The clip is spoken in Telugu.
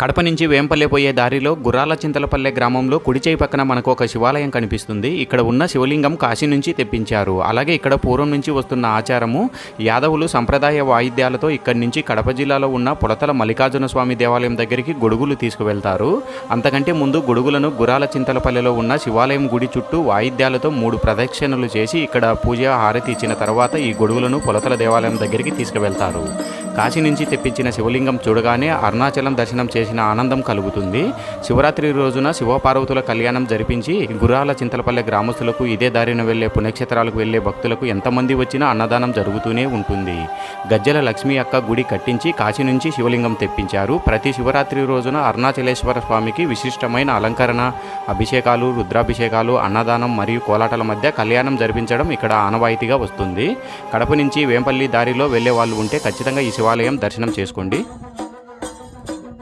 కడప నుంచి వేంపల్లె పోయే దారిలో గుర్రాల చింతలపల్లె గ్రామంలో కుడి చేయి పక్కన మనకు ఒక శివాలయం కనిపిస్తుంది. ఇక్కడ ఉన్న శివలింగం కాశీ నుంచి తెప్పించారు. అలాగే ఇక్కడ పూర్వం నుంచి వస్తున్న ఆచారము, యాదవులు సంప్రదాయ వాయిద్యాలతో ఇక్కడి నుంచి కడప జిల్లాలో ఉన్న పులతల మల్లికార్జున స్వామి దేవాలయం దగ్గరికి గొడుగులు తీసుకువెళ్తారు. అంతకంటే ముందు గొడుగులను గుర్రాల చింతలపల్లెలో ఉన్న శివాలయం గుడి చుట్టూ వాయిద్యాలతో 3 ప్రదక్షిణలు చేసి ఇక్కడ పూజ హారతి ఇచ్చిన తర్వాత ఈ గొడుగులను పులతల దేవాలయం దగ్గరికి తీసుకువెళ్తారు. కాశీ నుంచి తెప్పించిన శివలింగం చూడగానే అరుణాచలం దర్శనం చేసిన ఆనందం కలుగుతుంది. శివరాత్రి రోజున శివపార్వతుల కళ్యాణం జరిపించి గుర్రాల చింతలపల్లె గ్రామస్తులకు, ఇదే దారిన వెళ్లే పుణ్యక్షేత్రాలకు వెళ్లే భక్తులకు ఎంతమంది వచ్చినా అన్నదానం జరుగుతూనే ఉంటుంది. గజ్జల లక్ష్మీ అక్క గుడి కట్టించి కాశీ నుంచి శివలింగం తెప్పించారు. ప్రతి శివరాత్రి రోజున అరుణాచలేశ్వర స్వామికి విశిష్టమైన అలంకరణ, అభిషేకాలు, రుద్రాభిషేకాలు, అన్నదానం మరియు కోలాటాల మధ్య కళ్యాణం జరిపించడం ఇక్కడ ఆనవాయితీగా వస్తుంది. కడప నుంచి వేంపల్లి దారిలో వెళ్లే వాళ్ళు ఉంటే ఖచ్చితంగా ఈ శివాలయం దర్శనం చేసుకోండి.